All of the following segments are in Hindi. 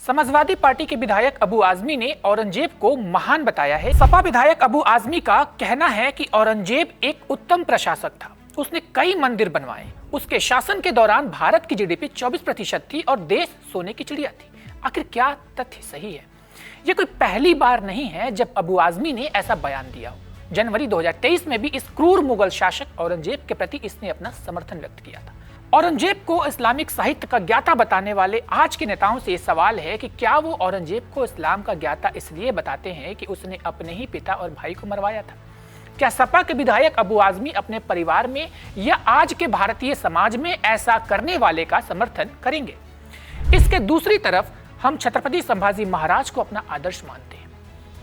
समाजवादी पार्टी के विधायक अबू आजमी ने औरंगजेब को महान बताया है। सपा विधायक अबू आजमी का कहना है कि औरंगजेब एक उत्तम प्रशासक था। उसने कई मंदिर बनवाए। उसके शासन के दौरान भारत की जीडीपी 24% थी और देश सोने की चिड़िया थी। आखिर क्या तथ्य सही है? ये कोई पहली बार नहीं है जब अबू आजमी ने ऐसा बयान दिया हो। जनवरी 2023 में भी इस क्रूर मुगल शासक औरंगजेब के प्रति इसने अपना समर्थन व्यक्त किया था। औरंगजेब को इस्लामिक साहित्य का ज्ञाता बताने वाले आज के नेताओं से ये सवाल है कि क्या वो औरंगजेब को इस्लाम का ज्ञाता इसलिए बताते हैं कि उसने अपने ही पिता और भाई को मरवाया था? क्या सपा के विधायक अबू आजमी अपने परिवार में या आज के भारतीय समाज में ऐसा करने वाले का समर्थन करेंगे? इसके दूसरी तरफ हम छत्रपति संभाजी महाराज को अपना आदर्श मानते हैं।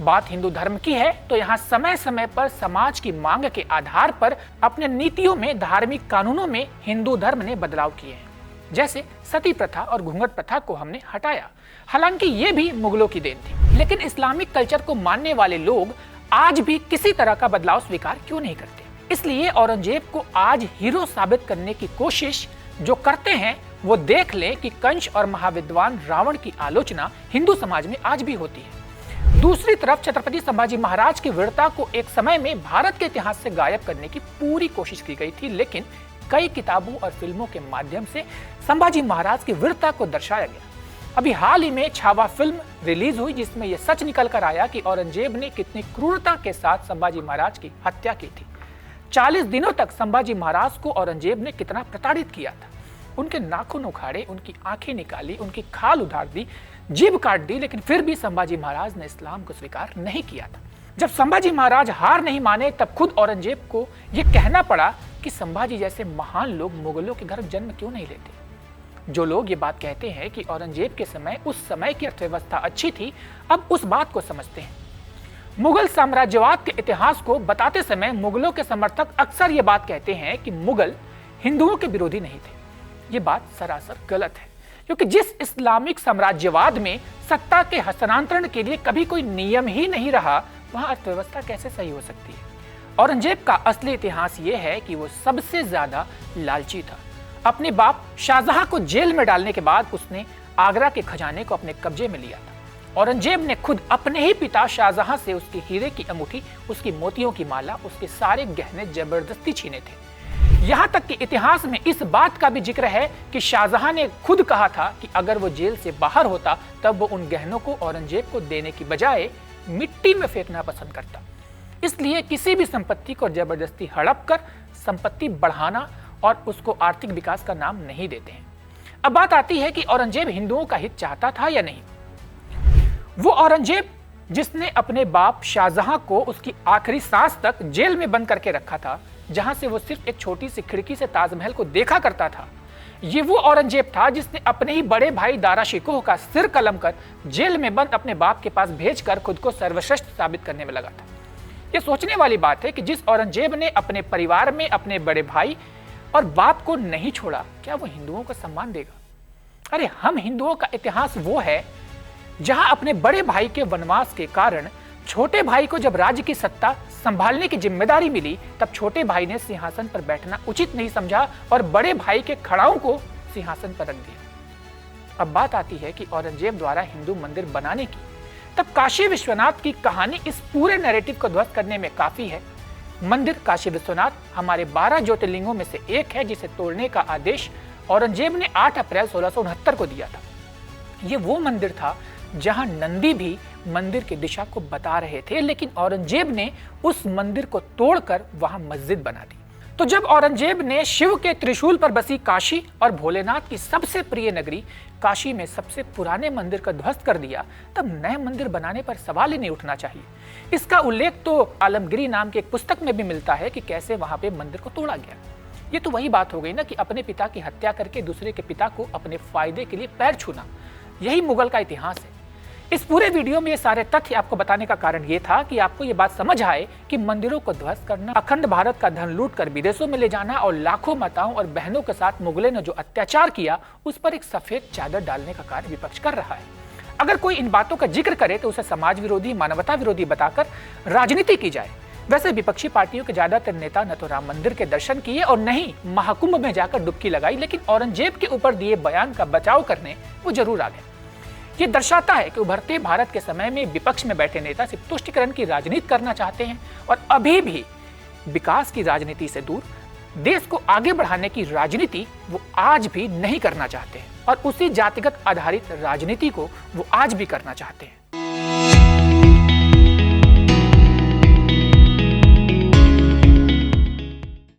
बात हिंदू धर्म की है तो यहाँ समय समय पर समाज की मांग के आधार पर अपने नीतियों में, धार्मिक कानूनों में हिंदू धर्म ने बदलाव किए हैं। जैसे सती प्रथा और घूंघट प्रथा को हमने हटाया। हालांकि ये भी मुगलों की देन थी, लेकिन इस्लामिक कल्चर को मानने वाले लोग आज भी किसी तरह का बदलाव स्वीकार क्यों नहीं करते? इसलिए औरंगजेब को आज हीरो साबित करने की कोशिश जो करते हैं वो देख ले कि कंस और महाविद्वान रावण की आलोचना हिंदू समाज में आज भी होती है। दूसरी तरफ छत्रपति संभाजी महाराज की वीरता को एक समय में भारत के इतिहास से गायब करने की पूरी कोशिश की गई थी, लेकिन कई किताबों और फिल्मों के माध्यम से संभाजी महाराज की वीरता को दर्शाया गया। अभी हाल ही में छावा फिल्म रिलीज हुई जिसमें यह सच निकल कर आया कि औरंगजेब ने कितनी क्रूरता के साथ संभाजी महाराज की हत्या की थी। 40 दिनों तक संभाजी महाराज को औरंगजेब ने कितना प्रताड़ित किया था। उनके नाखून उखाड़े, उनकी आंखें निकाली, उनकी खाल उधार दी, जीभ काट दी, लेकिन फिर भी संभाजी महाराज ने इस्लाम को स्वीकार नहीं किया था। जब संभाजी महाराज हार नहीं माने तब खुद औरंगजेब को यह कहना पड़ा कि संभाजी जैसे महान लोग मुगलों के घर जन्म क्यों नहीं लेते। जो लोग ये बात कहते हैं कि औरंगजेब के समय उस समय की अर्थव्यवस्था अच्छी थी, अब उस बात को समझते हैं। मुगल साम्राज्यवाद के इतिहास को बताते समय मुगलों के समर्थक अक्सर ये बात कहते हैं कि मुगल हिंदुओं के विरोधी नहीं थे। ये बात सरासर गलत है, क्योंकि जिस इस्लामिक साम्राज्यवाद में सत्ता के हस्तांतरण के लिए कभी कोई नियम ही नहीं रहा, वहां अर्थव्यवस्था कैसे सही हो सकती है? औरंगजेब का असली इतिहास ये है कि वो सबसे ज्यादा लालची था। अपने बाप शाहजहां को जेल में डालने के बाद उसने आगरा के खजाने को अपने कब्जे में लिया था। औरंगजेब ने खुद अपने ही पिता शाहजहां से उसकी हीरे की अंगूठी, उसकी मोतियों की माला, उसके सारे गहने जबरदस्ती छीने थे। यहाँ तक कि इतिहास में इस बात का भी जिक्र है कि शाहजहां ने खुद कहा था कि अगर वो जेल से बाहर होता तब वो उन गहनों को औरंगजेब को देने की बजाय मिट्टी में फेंकना पसंद करता। इसलिए किसी भी संपत्ति को जबरदस्ती हड़प कर संपत्ति बढ़ाना और उसको आर्थिक विकास का नाम नहीं देते हैं। अब बात आती है कि औरंगजेब हिंदुओं का हित चाहता था या नहीं। वो औरंगजेब जिसने अपने बाप शाहजहां को उसकी आखिरी सांस तक जेल में बंद करके रखा था, जहां से वो सिर्फ एक छोटी सी खिड़की से ताजमहल को देखा करता था। ये वो औरंगजेब था जिसने अपने ही बड़े भाई दारा शिकोह का सिर कलम कर जेल में बंद अपने बाप के पास भेजकर खुद को सर्वश्रेष्ठ साबित करने में लगा था। ये सोचने वाली बात है कि जिस औरंगजेब ने अपने परिवार में अपने बड़े भाई और बाप को नहीं छोड़ा, क्या वो हिंदुओं का सम्मान देगा? अरे हम हिंदुओं का इतिहास वो है जहां अपने बड़े भाई के वनवास के कारण छोटे भाई को जब राज्य की सत्ता संभालने की जिम्मेदारी मिली, तब छोटे भाई ने सिंहासन पर बैठना उचित नहीं समझा और बड़े भाई के खड़ाओं को सिंहासन पर रख दिया। अब बात आती है कि औरंगजेब द्वारा हिंदू मंदिर बनाने की, तब काशी विश्वनाथ की कहानी इस पूरे नैरेटिव को ध्वस्त करने में काफी है। मंदिर काशी विश्वनाथ हमारे 12 ज्योतिर्लिंगों में से एक है जिसे तोड़ने का आदेश औरंगजेब ने 8 अप्रैल 1669 को दिया था। ये वो मंदिर था जहां नंदी भी मंदिर की दिशा को बता रहे थे, लेकिन औरंगजेब ने उस मंदिर को तोड़कर वहां मस्जिद बना दी। तो जब औरंगजेब ने शिव के त्रिशूल पर बसी काशी और भोलेनाथ की सबसे प्रिय नगरी काशी में सबसे पुराने मंदिर का ध्वस्त कर दिया, तब नए मंदिर बनाने पर सवाल ही नहीं उठना चाहिए। इसका उल्लेख तो आलमगिरी नाम की एक पुस्तक में भी मिलता है कि कैसे वहां पे मंदिर को तोड़ा गया। ये तो वही बात हो गई ना कि अपने पिता की हत्या करके दूसरे के पिता को अपने फायदे के लिए पैर छूना। यही मुगल का इतिहास है। इस पूरे वीडियो में ये सारे तथ्य आपको बताने का कारण ये था कि आपको ये बात समझ आए कि मंदिरों को ध्वस्त करना, अखंड भारत का धन लूट कर विदेशों में ले जाना और लाखों माताओं और बहनों के साथ मुगलों ने जो अत्याचार किया, उस पर एक सफेद चादर डालने का कार्य विपक्ष कर रहा है। अगर कोई इन बातों का जिक्र करे तो उसे समाज विरोधी, मानवता विरोधी बताकर राजनीति की जाए। वैसे विपक्षी पार्टियों के ज्यादातर नेता न तो राम मंदिर के दर्शन किए और न ही महाकुंभ में जाकर डुबकी लगाई, लेकिन औरंगजेब के ऊपर दिए बयान का बचाव करने वो जरूर आ गए। ये दर्शाता है कि उभरते भारत के समय में विपक्ष में बैठे नेता सिर्फ तुष्टिकरण की राजनीति करना चाहते हैं और अभी भी विकास की राजनीति से दूर देश को आगे बढ़ाने की राजनीति वो आज भी नहीं करना चाहते हैं और उसी जातिगत आधारित राजनीति को वो आज भी करना चाहते हैं।